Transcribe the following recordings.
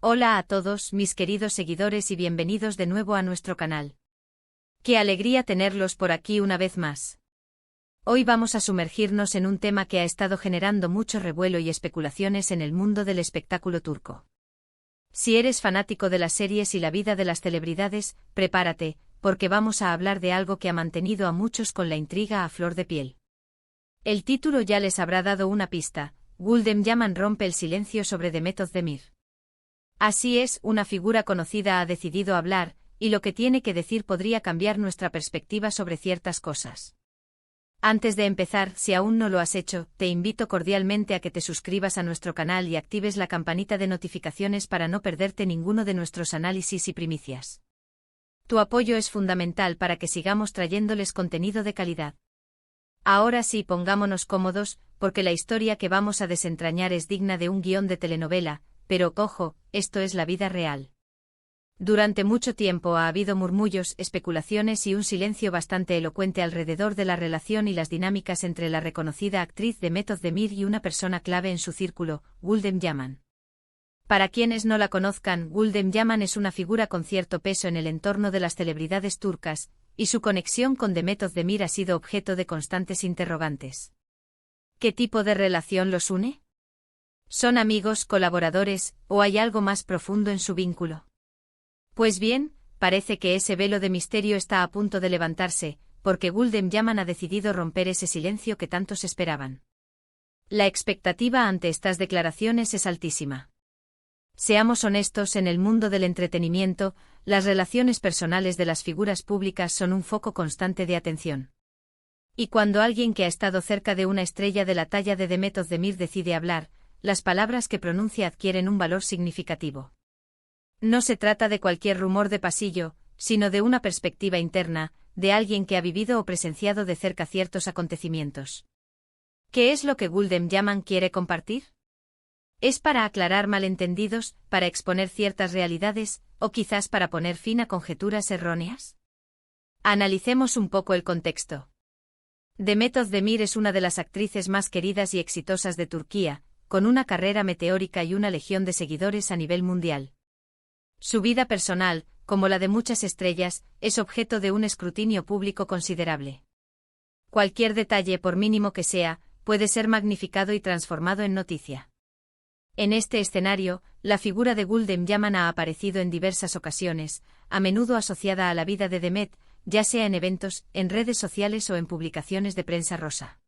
Hola a todos, mis queridos seguidores y bienvenidos de nuevo a nuestro canal. ¡Qué alegría tenerlos por aquí una vez más! Hoy vamos a sumergirnos en un tema que ha estado generando mucho revuelo y especulaciones en el mundo del espectáculo turco. Si eres fanático de las series y la vida de las celebridades, prepárate, porque vamos a hablar de algo que ha mantenido a muchos con la intriga a flor de piel. El título ya les habrá dado una pista: Gülden Yaman rompe el silencio sobre Demet Özdemir. Así es, una figura conocida ha decidido hablar, y lo que tiene que decir podría cambiar nuestra perspectiva sobre ciertas cosas. Antes de empezar, si aún no lo has hecho, te invito cordialmente a que te suscribas a nuestro canal y actives la campanita de notificaciones para no perderte ninguno de nuestros análisis y primicias. Tu apoyo es fundamental para que sigamos trayéndoles contenido de calidad. Ahora sí, pongámonos cómodos, porque la historia que vamos a desentrañar es digna de un guión de telenovela. Pero, ojo, esto es la vida real. Durante mucho tiempo ha habido murmullos, especulaciones y un silencio bastante elocuente alrededor de la relación y las dinámicas entre la reconocida actriz Demet Özdemir y una persona clave en su círculo, Gülden Yaman. Para quienes no la conozcan, Gülden Yaman es una figura con cierto peso en el entorno de las celebridades turcas, y su conexión con Demet Özdemir ha sido objeto de constantes interrogantes. ¿Qué tipo de relación los une? ¿Son amigos, colaboradores, o hay algo más profundo en su vínculo? Pues bien, parece que ese velo de misterio está a punto de levantarse, porque Gülden Yaman ha decidido romper ese silencio que tantos esperaban. La expectativa ante estas declaraciones es altísima. Seamos honestos, en el mundo del entretenimiento, las relaciones personales de las figuras públicas son un foco constante de atención. Y cuando alguien que ha estado cerca de una estrella de la talla de Demet Özdemir decide hablar, las palabras que pronuncia adquieren un valor significativo. No se trata de cualquier rumor de pasillo, sino de una perspectiva interna, de alguien que ha vivido o presenciado de cerca ciertos acontecimientos. ¿Qué es lo que Gülden Yaman quiere compartir? ¿Es para aclarar malentendidos, para exponer ciertas realidades, o quizás para poner fin a conjeturas erróneas? Analicemos un poco el contexto. Demet Özdemir es una de las actrices más queridas y exitosas de Turquía, con una carrera meteórica y una legión de seguidores a nivel mundial. Su vida personal, como la de muchas estrellas, es objeto de un escrutinio público considerable. Cualquier detalle, por mínimo que sea, puede ser magnificado y transformado en noticia. En este escenario, la figura de Gülden Yaman ha aparecido en diversas ocasiones, a menudo asociada a la vida de Demet, ya sea en eventos, en redes sociales o en publicaciones de prensa rosa.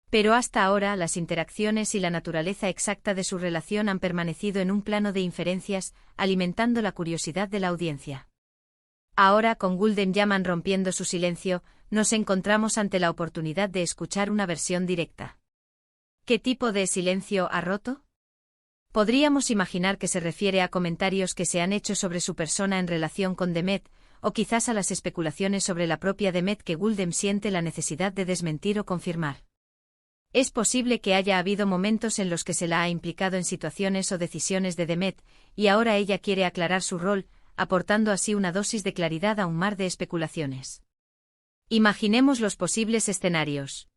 Pero hasta ahora las interacciones y la naturaleza exacta de su relación han permanecido en un plano de inferencias, alimentando la curiosidad de la audiencia. Ahora, con Gülden Yaman rompiendo su silencio, nos encontramos ante la oportunidad de escuchar una versión directa. ¿Qué tipo de silencio ha roto? Podríamos imaginar que se refiere a comentarios que se han hecho sobre su persona en relación con Demet, o quizás a las especulaciones sobre la propia Demet que Gülden siente la necesidad de desmentir o confirmar. Es posible que haya habido momentos en los que se la ha implicado en situaciones o decisiones de Demet, y ahora ella quiere aclarar su rol, aportando así una dosis de claridad a un mar de especulaciones. Imaginemos los posibles escenarios.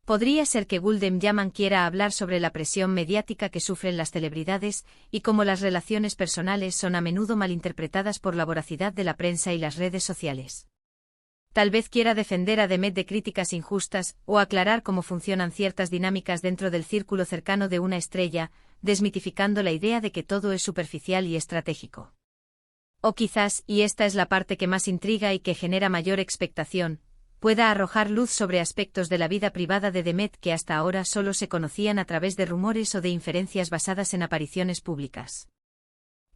Podría ser que Gülden Yaman quiera hablar sobre la presión mediática que sufren las celebridades, y cómo las relaciones personales son a menudo malinterpretadas por la voracidad de la prensa y las redes sociales. Tal vez quiera defender a Demet de críticas injustas, o aclarar cómo funcionan ciertas dinámicas dentro del círculo cercano de una estrella, desmitificando la idea de que todo es superficial y estratégico. O quizás, y esta es la parte que más intriga y que genera mayor expectación, pueda arrojar luz sobre aspectos de la vida privada de Demet que hasta ahora solo se conocían a través de rumores o de inferencias basadas en apariciones públicas.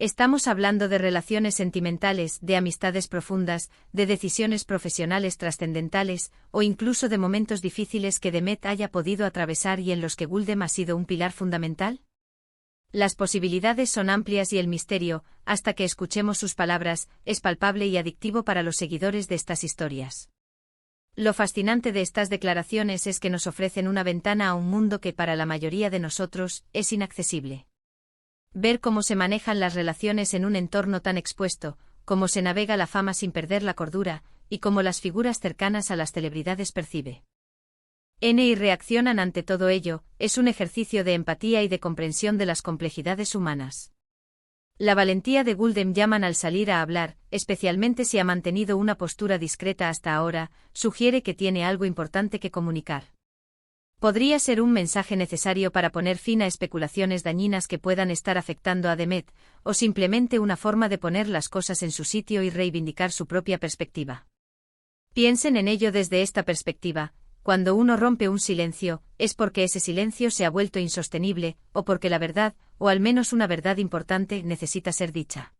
Estamos hablando de relaciones sentimentales, de amistades profundas, de decisiones profesionales trascendentales, o incluso de momentos difíciles que Demet haya podido atravesar y en los que Gülden ha sido un pilar fundamental. Las posibilidades son amplias y el misterio, hasta que escuchemos sus palabras, es palpable y adictivo para los seguidores de estas historias. Lo fascinante de estas declaraciones es que nos ofrecen una ventana a un mundo que para la mayoría de nosotros es inaccesible. Ver cómo se manejan las relaciones en un entorno tan expuesto, cómo se navega la fama sin perder la cordura, y cómo las figuras cercanas a las celebridades perciben y reaccionan ante todo ello, es un ejercicio de empatía y de comprensión de las complejidades humanas. La valentía de Gulden Yaman al salir a hablar, especialmente si ha mantenido una postura discreta hasta ahora, sugiere que tiene algo importante que comunicar. Podría ser un mensaje necesario para poner fin a especulaciones dañinas que puedan estar afectando a Demet, o simplemente una forma de poner las cosas en su sitio y reivindicar su propia perspectiva. Piensen en ello desde esta perspectiva: cuando uno rompe un silencio, es porque ese silencio se ha vuelto insostenible, o porque la verdad, o al menos una verdad importante, necesita ser dicha.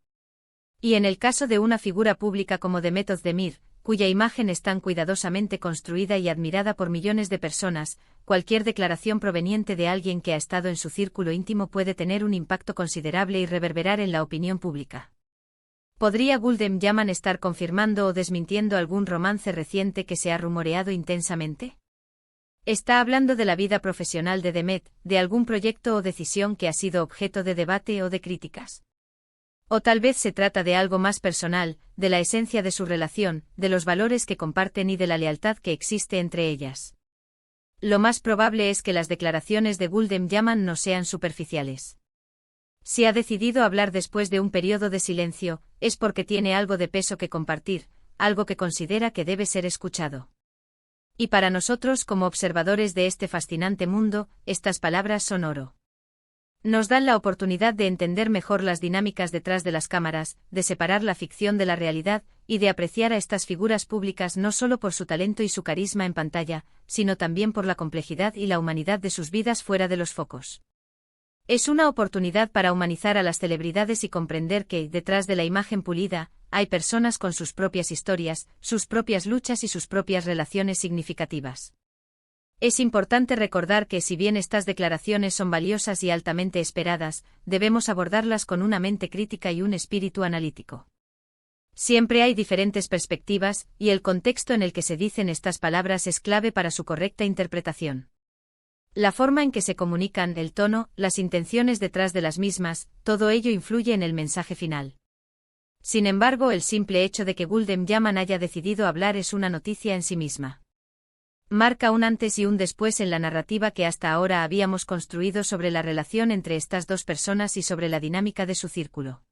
Y en el caso de una figura pública como Demet Özdemir, cuya imagen es tan cuidadosamente construida y admirada por millones de personas, cualquier declaración proveniente de alguien que ha estado en su círculo íntimo puede tener un impacto considerable y reverberar en la opinión pública. ¿Podría Gulden Yaman estar confirmando o desmintiendo algún romance reciente que se ha rumoreado intensamente? ¿Está hablando de la vida profesional de Demet, de algún proyecto o decisión que ha sido objeto de debate o de críticas? O tal vez se trata de algo más personal, de la esencia de su relación, de los valores que comparten y de la lealtad que existe entre ellas. Lo más probable es que las declaraciones de Gulden Yaman no sean superficiales. Si ha decidido hablar después de un periodo de silencio, es porque tiene algo de peso que compartir, algo que considera que debe ser escuchado. Y para nosotros, como observadores de este fascinante mundo, estas palabras son oro. Nos dan la oportunidad de entender mejor las dinámicas detrás de las cámaras, de separar la ficción de la realidad, y de apreciar a estas figuras públicas no solo por su talento y su carisma en pantalla, sino también por la complejidad y la humanidad de sus vidas fuera de los focos. Es una oportunidad para humanizar a las celebridades y comprender que, detrás de la imagen pulida, hay personas con sus propias historias, sus propias luchas y sus propias relaciones significativas. Es importante recordar que, si bien estas declaraciones son valiosas y altamente esperadas, debemos abordarlas con una mente crítica y un espíritu analítico. Siempre hay diferentes perspectivas, y el contexto en el que se dicen estas palabras es clave para su correcta interpretación. La forma en que se comunican, el tono, las intenciones detrás de las mismas, todo ello influye en el mensaje final. Sin embargo, el simple hecho de que Gulden Yaman haya decidido hablar es una noticia en sí misma. Marca un antes y un después en la narrativa que hasta ahora habíamos construido sobre la relación entre estas dos personas y sobre la dinámica de su círculo.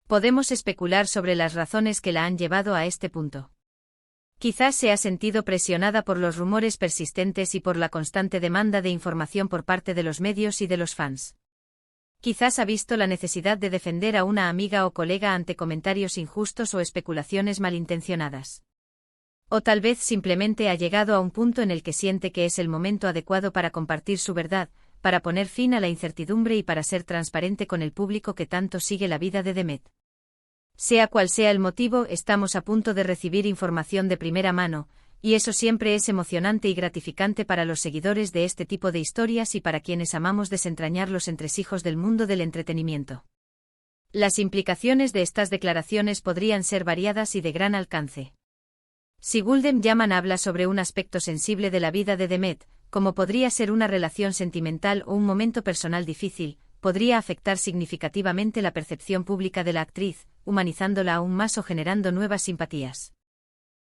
Podemos especular sobre las razones que la han llevado a este punto. Quizás se ha sentido presionada por los rumores persistentes y por la constante demanda de información por parte de los medios y de los fans. Quizás ha visto la necesidad de defender a una amiga o colega ante comentarios injustos o especulaciones malintencionadas. O tal vez simplemente ha llegado a un punto en el que siente que es el momento adecuado para compartir su verdad, para poner fin a la incertidumbre y para ser transparente con el público que tanto sigue la vida de Demet. Sea cual sea el motivo, estamos a punto de recibir información de primera mano, y eso siempre es emocionante y gratificante para los seguidores de este tipo de historias y para quienes amamos desentrañar los entresijos del mundo del entretenimiento. Las implicaciones de estas declaraciones podrían ser variadas y de gran alcance. Si Gulden Yaman habla sobre un aspecto sensible de la vida de Demet, como podría ser una relación sentimental o un momento personal difícil, podría afectar significativamente la percepción pública de la actriz, humanizándola aún más o generando nuevas simpatías.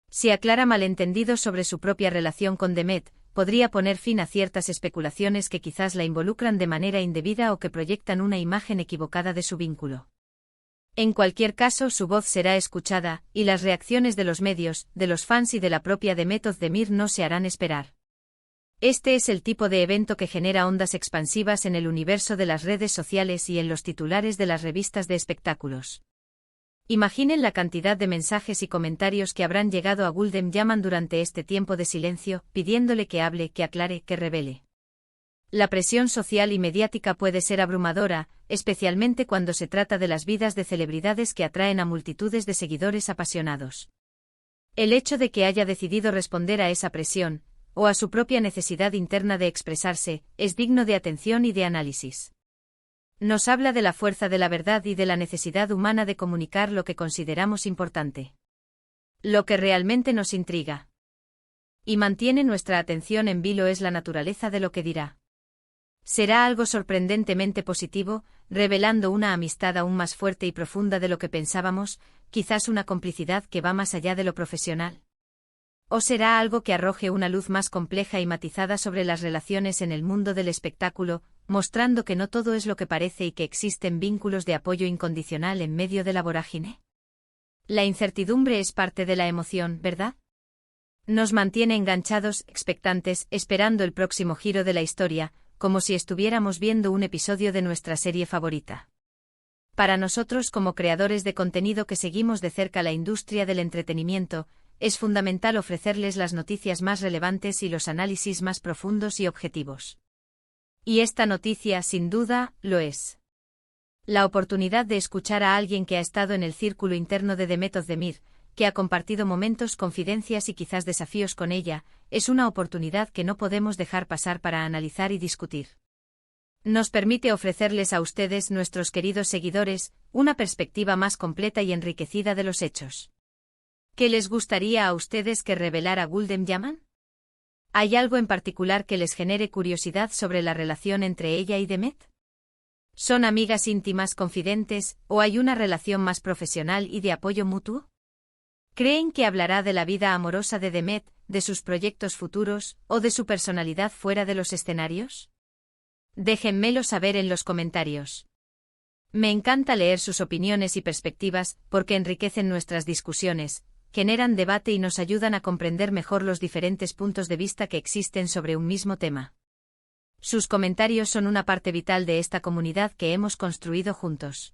Si aclara malentendidos sobre su propia relación con Demet, podría poner fin a ciertas especulaciones que quizás la involucran de manera indebida o que proyectan una imagen equivocada de su vínculo. En cualquier caso, su voz será escuchada, y las reacciones de los medios, de los fans y de la propia Demet Özdemir no se harán esperar. Este es el tipo de evento que genera ondas expansivas en el universo de las redes sociales y en los titulares de las revistas de espectáculos. Imaginen la cantidad de mensajes y comentarios que habrán llegado a Gulden Yaman durante este tiempo de silencio, pidiéndole que hable, que aclare, que revele. La presión social y mediática puede ser abrumadora, especialmente cuando se trata de las vidas de celebridades que atraen a multitudes de seguidores apasionados. El hecho de que haya decidido responder a esa presión, o a su propia necesidad interna de expresarse, es digno de atención y de análisis. Nos habla de la fuerza de la verdad y de la necesidad humana de comunicar lo que consideramos importante. Lo que realmente nos intriga y mantiene nuestra atención en vilo es la naturaleza de lo que dirá. Será algo sorprendentemente positivo, revelando una amistad aún más fuerte y profunda de lo que pensábamos, quizás una complicidad que va más allá de lo profesional. ¿O será algo que arroje una luz más compleja y matizada sobre las relaciones en el mundo del espectáculo, mostrando que no todo es lo que parece y que existen vínculos de apoyo incondicional en medio de la vorágine. La incertidumbre es parte de la emoción, ¿verdad? Nos mantiene enganchados, expectantes, esperando el próximo giro de la historia, como si estuviéramos viendo un episodio de nuestra serie favorita. Para nosotros, como creadores de contenido que seguimos de cerca la industria del entretenimiento, es fundamental ofrecerles las noticias más relevantes y los análisis más profundos y objetivos. Y esta noticia, sin duda, lo es. La oportunidad de escuchar a alguien que ha estado en el círculo interno de Demet Özdemir, que ha compartido momentos, confidencias y quizás desafíos con ella, es una oportunidad que no podemos dejar pasar para analizar y discutir. Nos permite ofrecerles a ustedes, nuestros queridos seguidores, una perspectiva más completa y enriquecida de los hechos. ¿Qué les gustaría a ustedes que revelara Gulden Yaman? ¿Hay algo en particular que les genere curiosidad sobre la relación entre ella y Demet? ¿Son amigas íntimas confidentes, o hay una relación más profesional y de apoyo mutuo? ¿Creen que hablará de la vida amorosa de Demet, de sus proyectos futuros, o de su personalidad fuera de los escenarios? Déjenmelo saber en los comentarios. Me encanta leer sus opiniones y perspectivas, porque enriquecen nuestras discusiones, generan debate y nos ayudan a comprender mejor los diferentes puntos de vista que existen sobre un mismo tema. Sus comentarios son una parte vital de esta comunidad que hemos construido juntos.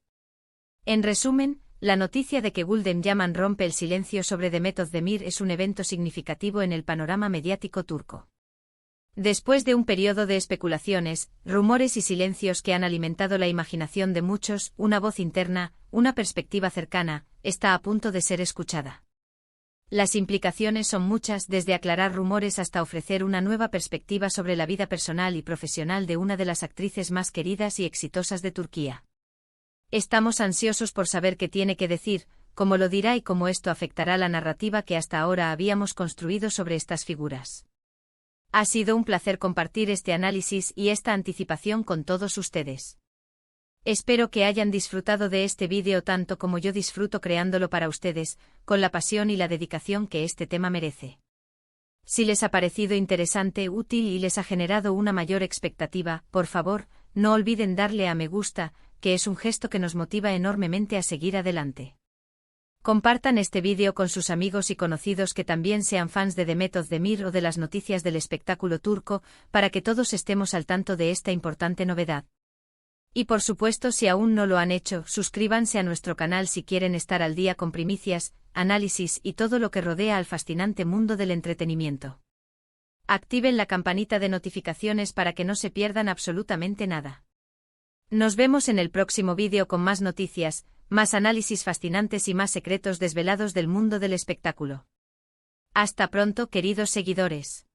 En resumen, la noticia de que Gulden Yaman rompe el silencio sobre Demet Özdemir es un evento significativo en el panorama mediático turco. Después de un periodo de especulaciones, rumores y silencios que han alimentado la imaginación de muchos, una voz interna, una perspectiva cercana, está a punto de ser escuchada. Las implicaciones son muchas, desde aclarar rumores hasta ofrecer una nueva perspectiva sobre la vida personal y profesional de una de las actrices más queridas y exitosas de Turquía. Estamos ansiosos por saber qué tiene que decir, cómo lo dirá y cómo esto afectará la narrativa que hasta ahora habíamos construido sobre estas figuras. Ha sido un placer compartir este análisis y esta anticipación con todos ustedes. Espero que hayan disfrutado de este vídeo tanto como yo disfruto creándolo para ustedes, con la pasión y la dedicación que este tema merece. Si les ha parecido interesante, útil y les ha generado una mayor expectativa, por favor, no olviden darle a me gusta, que es un gesto que nos motiva enormemente a seguir adelante. Compartan este vídeo con sus amigos y conocidos que también sean fans de Demet Özdemir o de las noticias del espectáculo turco, para que todos estemos al tanto de esta importante novedad. Y por supuesto, si aún no lo han hecho, suscríbanse a nuestro canal si quieren estar al día con primicias, análisis y todo lo que rodea al fascinante mundo del entretenimiento. Activen la campanita de notificaciones para que no se pierdan absolutamente nada. Nos vemos en el próximo vídeo con más noticias, más análisis fascinantes y más secretos desvelados del mundo del espectáculo. Hasta pronto, queridos seguidores.